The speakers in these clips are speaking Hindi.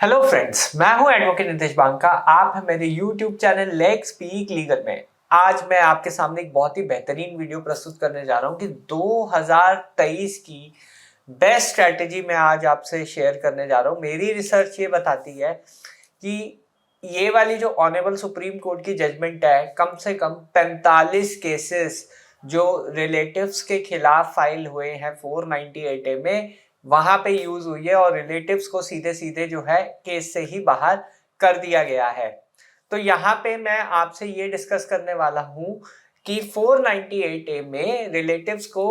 हेलो फ्रेंड्स, मैं हूं एडवोकेट नितेश बांका। आप हैं मेरे YouTube channel let's speak legal में। आज मैं आपके सामने एक बहुत ही बेहतरीन वीडियो प्रस्तुत करने जा रहा हूं कि 2023 की बेस्ट स्ट्रेटेजी मैं आज आपसे शेयर करने जा रहा हूं। मेरी रिसर्च ये बताती है कि ये वाली जो ऑनरेबल सुप्रीम कोर्ट की जजमेंट है, कम से कम 45 केसेस जो रिलेटिव्स के खिलाफ फाइल हुए हैं 498A में, वहां पे यूज हुई है और रिलेटिव्स को सीधे सीधे जो है केस से ही बाहर कर दिया गया है। तो यहाँ पे मैं आपसे ये डिस्कस करने वाला हूं कि 498A में रिलेटिव्स को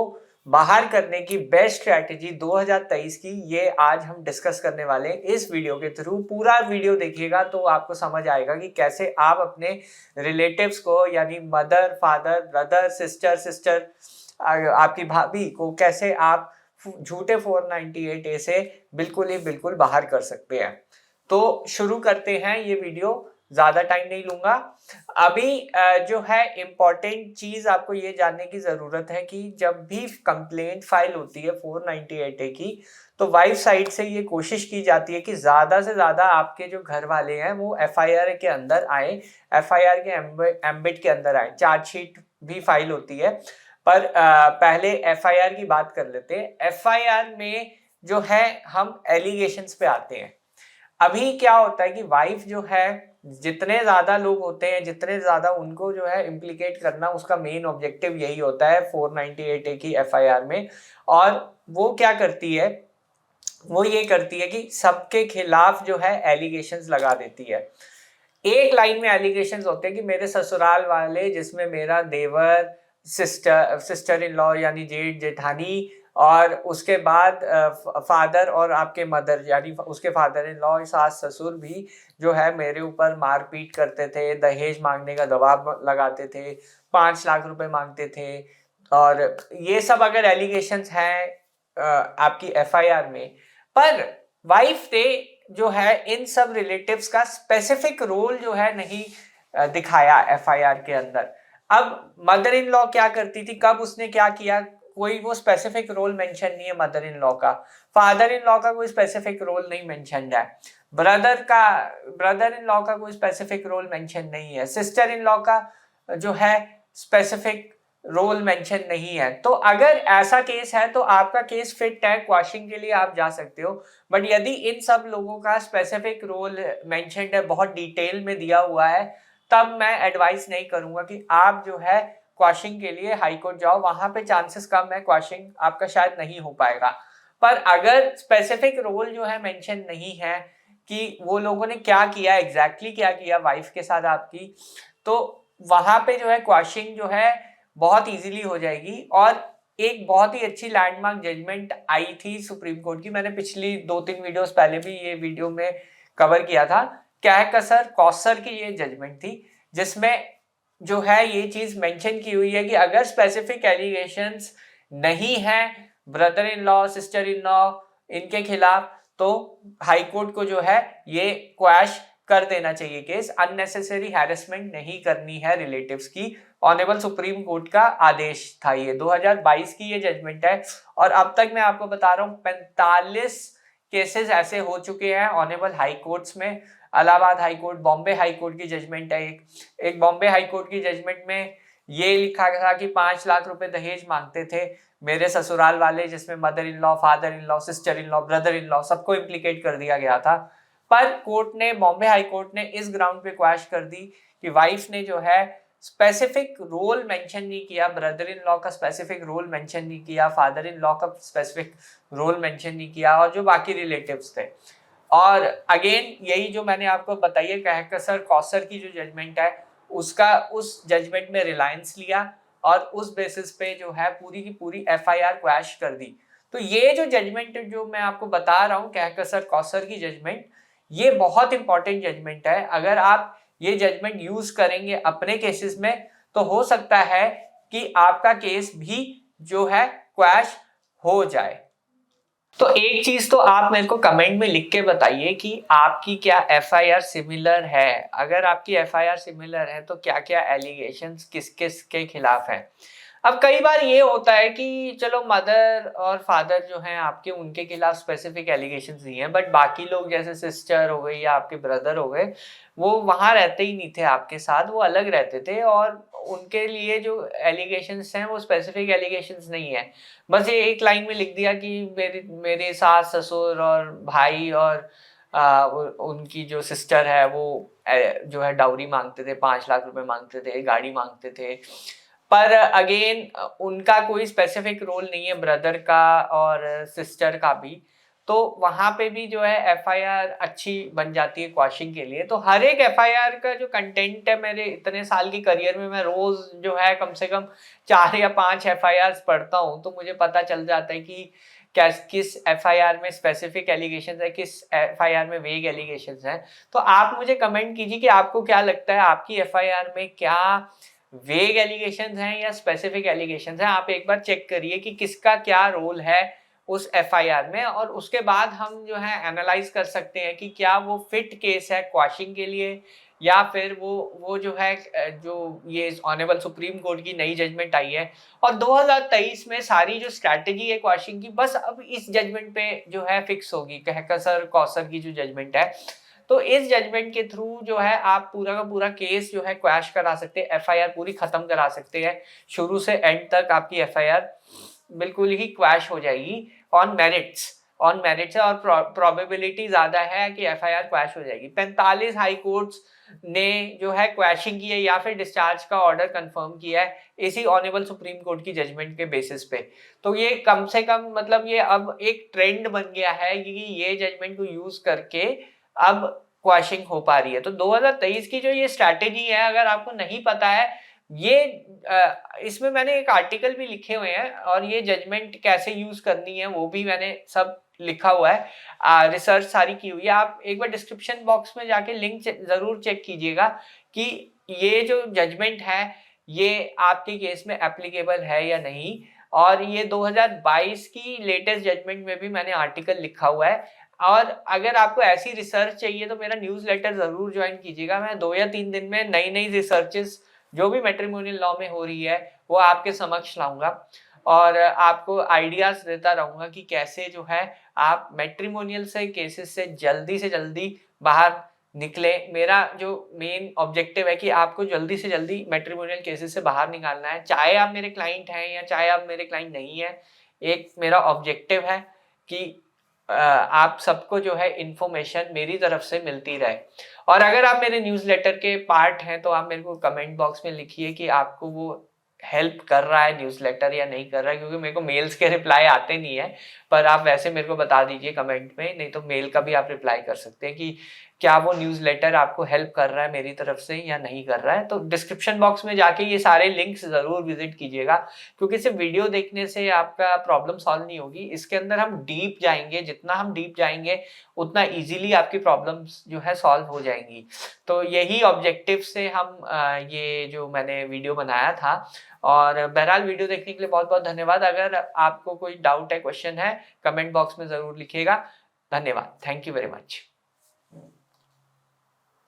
बाहर करने की बेस्ट स्ट्रैटेजी 2023 की, ये आज हम डिस्कस करने वाले हैं इस वीडियो के थ्रू। पूरा वीडियो देखिएगा तो आपको समझ आएगा कि कैसे आप अपने रिलेटिव्स को, यानी मदर, फादर, ब्रदर, सिस्टर, आपकी भाभी को कैसे आप झूठे 498A से बिल्कुल बाहर कर सकते हैं। तो शुरू करते हैं ये वीडियो, ज्यादा टाइम नहीं लूंगा। अभी जो है इम्पोर्टेंट चीज आपको ये जानने की जरूरत है कि जब भी कंप्लेंट फाइल होती है 498A की, तो वाइफ साइड से ये कोशिश की जाती है कि ज्यादा से ज्यादा आपके जो घर वाले हैं वो FIR के अंदर आए, FIR के एम्बिट के अंदर आए। चार्जशीट भी फाइल होती है, पर पहले FIR की बात कर लेते हैं। FIR में जो है हम एलिगेशंस पे आते हैं। अभी क्या होता है कि वाइफ जो है, जितने ज्यादा लोग होते हैं, जितने ज्यादा उनको जो है इम्प्लीकेट करना, उसका मेन ऑब्जेक्टिव यही होता है 498A की FIR में। और वो क्या करती है, वो ये करती है कि सबके खिलाफ जो है एलिगेशंस लगा देती है। एक लाइन में एलिगेशंस होते हैं कि मेरे ससुराल वाले, जिसमें मेरा देवर, सिस्टर इन लॉ यानी जेठ जेठानी, और उसके बाद फादर और आपके मदर यानी उसके फादर इन लॉ, सास ससुर भी जो है मेरे ऊपर मारपीट करते थे, दहेज मांगने का दबाव लगाते थे, 5 लाख रुपए मांगते थे। और ये सब अगर एलिगेशंस हैं आपकी FIR में, पर वाइफ ने जो है इन सब रिलेटिव्स का स्पेसिफिक रोल जो है नहीं दिखाया FIR के अंदर। अब मदर इन लॉ क्या करती थी, कब उसने क्या किया, कोई वो स्पेसिफिक रोल मेंशन नहीं है मदर इन लॉ का। फादर इन लॉ का कोई स्पेसिफिक रोल नहीं मेंशन्ड है। ब्रदर इन लॉ का कोई स्पेसिफिक रोल मेंशन नहीं है। सिस्टर इन लॉ का जो है स्पेसिफिक रोल मेंशन नहीं है। तो अगर ऐसा केस है तो आपका केस फिट है, क्वाशिंग के लिए आप जा सकते हो। बट यदि इन सब लोगों का स्पेसिफिक रोल मेंशन्ड है, बहुत डिटेल में दिया हुआ है, तब मैं एडवाइस नहीं करूंगा कि आप जो है क्वाशिंग के लिए हाई कोर्ट जाओ। वहां पे चांसेस कम है, क्वाशिंग आपका शायद नहीं हो पाएगा। पर अगर स्पेसिफिक रोल जो है मेंशन नहीं है कि वो लोगों ने क्या किया, एग्जैक्टली क्या किया वाइफ के साथ आपकी, तो वहां पे जो है क्वाशिंग जो है बहुत इजीली हो जाएगी। और एक बहुत ही अच्छी लैंडमार्क जजमेंट आई थी सुप्रीम कोर्ट की, मैंने पिछली 2-3 वीडियोस पहले भी ये वीडियो में कवर किया था। कहकसर कौसर की ये जजमेंट थी, जिसमें जो है ये चीज मेंशन की हुई है कि अगर स्पेसिफिक एलिगेशंस नहीं है brother in law, sister in law इनके खिलाफ, तो हाई कोर्ट को जो है ये क्वैश कर देना चाहिए केस। अननेसेसरी हैरेसमेंट नहीं करनी है रिलेटिव्स की। ऑनरेबल सुप्रीम कोर्ट का आदेश था, ये 2022 की ये जजमेंट है। और अब तक मैं आपको बता रहा हूँ 45 केसेस ऐसे हो चुके हैं ऑनरेबल हाई कोर्ट्स में। Allahabad high court, Bombay high court की जजमेंट है। एक बॉम्बे हाई कोर्ट की जजमेंट में ये लिखा था कि 5 लाख रुपए दहेज मांगते थे मेरे ससुराल वाले, जिसमें mother in law, father in law, sister in law, brother in law सबको इम्प्लीकेट कर दिया गया था। पर कोर्ट ने, बॉम्बे हाई कोर्ट ने इस ग्राउंड पे क्वैश कर दी कि वाइफ ने जो है स्पेसिफिक रोल मेंशन नहीं किया, ब्रदर इन लॉ का स्पेसिफिक रोल मेंशन नहीं किया, फादर इन लॉ का स्पेसिफिक रोल मेंशन नहीं किया, और जो बाकी रिलेटिव्स थे। और अगेन यही जो मैंने आपको बताई है कहकसर कौसर की जो जजमेंट है, उसका उस जजमेंट में रिलायंस लिया और उस बेसिस पे जो है पूरी की पूरी FIR क्वैश कर दी। तो ये जो जजमेंट जो मैं आपको बता रहा हूँ कहकसर कौसर की जजमेंट, ये बहुत इंपॉर्टेंट जजमेंट है। अगर आप ये जजमेंट यूज करेंगे अपने केसेस में, तो हो सकता है कि आपका केस भी जो है क्वैश हो जाए। तो एक चीज तो आप मेरे को कमेंट में लिख के बताइए कि आपकी क्या FIR सिमिलर है। अगर आपकी FIR सिमिलर है तो क्या क्या एलिगेशंस किस किस के खिलाफ है। अब कई बार ये होता है कि चलो मदर और फादर जो हैं आपके, उनके खिलाफ स्पेसिफिक एलिगेशंस नहीं है, बट बाकी लोग जैसे सिस्टर हो गई या आपके ब्रदर हो गए, वो वहाँ रहते ही नहीं थे आपके साथ, वो अलग रहते थे और उनके लिए जो एलिगेशंस हैं वो स्पेसिफिक एलिगेशंस नहीं है। बस ये एक लाइन में लिख दिया कि मेरे मेरे सास ससुर और भाई और उनकी जो सिस्टर है वो जो है डाउरी मांगते थे, 5 लाख रुपए मांगते थे, गाड़ी मांगते थे। पर अगेन उनका कोई स्पेसिफिक रोल नहीं है, ब्रदर का और सिस्टर का भी। तो वहां पे भी जो है एफआईआर अच्छी बन जाती है क्वाशिंग के लिए। तो हर एक एफआईआर का जो कंटेंट है, मेरे इतने साल की करियर में मैं रोज जो है कम से कम 4 या 5 एफआईआर पढ़ता हूँ, तो मुझे पता चल जाता है कि किस एफआईआर में स्पेसिफिक एलिगेशंस है, किस एफआईआर में वेग एलिगेशंस है। तो आप मुझे कमेंट कीजिए कि आपको क्या लगता है, आपकी एफआईआर में क्या वेग एलिगेशंस हैं या स्पेसिफिक एलिगेशंस हैं। आप एक बार चेक करिए कि किसका क्या रोल है उस एफआईआर में, और उसके बाद हम जो है एनालाइज कर सकते हैं कि क्या वो फिट केस है क्वाशिंग के लिए, या फिर वो जो है जो ये ऑनरेबल सुप्रीम कोर्ट की नई जजमेंट आई है और 2023 में सारी जो स्ट्रैटेजी है क्वाशिंग की, बस अब इस जजमेंट पे जो है फिक्स होगी। कहकसर कौसर की जो जजमेंट है, तो इस जजमेंट के थ्रू जो है आप पूरा का पूरा केस जो है क्वैश करा सकते हैं, एफआईआर पूरी खत्म करा सकते हैं, शुरू से एंड तक आपकी एफआईआर बिल्कुल ही क्वैश हो जाएगी ऑन मेरिट्स है, और प्रोबेबिलिटी ज्यादा है कि एफआईआर क्वैश हो जाएगी। 45 हाई कोर्ट्स ने जो है क्वैशिंग की है या फिर डिस्चार्ज का ऑर्डर कंफर्म किया है इसी ऑनरेबल सुप्रीम कोर्ट की जजमेंट के बेसिस पे। तो ये कम से कम मतलब ये अब एक ट्रेंड बन गया है कि ये जजमेंट को यूज करके अब क्वैशिंग हो पा रही है। तो 2023 की जो ये स्ट्रैटेजी है, अगर आपको नहीं पता है, ये इसमें मैंने एक आर्टिकल भी लिखे हुए हैं और ये जजमेंट कैसे यूज करनी है वो भी मैंने सब लिखा हुआ है, रिसर्च सारी की हुई है। आप एक बार डिस्क्रिप्शन बॉक्स में जाके लिंक जरूर चेक कीजिएगा कि ये जो जजमेंट है ये आपके केस में एप्लीकेबल है या नहीं। और ये 2022 की लेटेस्ट जजमेंट में भी मैंने आर्टिकल लिखा हुआ है। और अगर आपको ऐसी रिसर्च चाहिए तो मेरा न्यूज़लेटर जरूर ज्वाइन कीजिएगा। मैं 2 या 3 दिन में नई नई रिसर्चेस जो भी मैट्रिमोनियल लॉ में हो रही है वो आपके समक्ष लाऊंगा और आपको आइडियाज देता रहूंगा कि कैसे जो है आप मैट्रिमोनियल से केसेस से जल्दी बाहर निकले। मेरा जो मेन ऑब्जेक्टिव है कि आपको जल्दी से जल्दी मैट्रिमोनियल केसेस से बाहर निकालना है, चाहे आप मेरे क्लाइंट हैं या चाहे आप मेरे क्लाइंट नहीं है। एक मेरा ऑब्जेक्टिव है कि आप सबको जो है इंफॉर्मेशन मेरी तरफ से मिलती रहे। और अगर आप मेरे न्यूज़लेटर के पार्ट हैं तो आप मेरे को कमेंट बॉक्स में लिखिए कि आपको वो हेल्प कर रहा है न्यूज़लेटर या नहीं कर रहा है, क्योंकि मेरे को मेल्स के रिप्लाई आते नहीं है। पर आप वैसे मेरे को बता दीजिए कमेंट में, नहीं तो मेल का भी आप रिप्लाई कर सकते हैं कि क्या वो न्यूज़लेटर आपको हेल्प कर रहा है मेरी तरफ से या नहीं कर रहा है। तो डिस्क्रिप्शन बॉक्स में जाके ये सारे लिंक्स जरूर विजिट कीजिएगा, क्योंकि सिर्फ वीडियो देखने से आपका प्रॉब्लम सॉल्व नहीं होगी। इसके अंदर हम डीप जाएंगे, जितना हम डीप जाएंगे उतना इजीली आपकी प्रॉब्लम्स जो है सॉल्व हो जाएंगी। तो यही ऑब्जेक्टिव से हम ये जो मैंने वीडियो बनाया था। और बहरहाल वीडियो देखने के लिए बहुत बहुत धन्यवाद। अगर आपको कोई डाउट है, क्वेश्चन है, कमेंट बॉक्स में जरूर लिखिएगा। धन्यवाद। Thank you very much.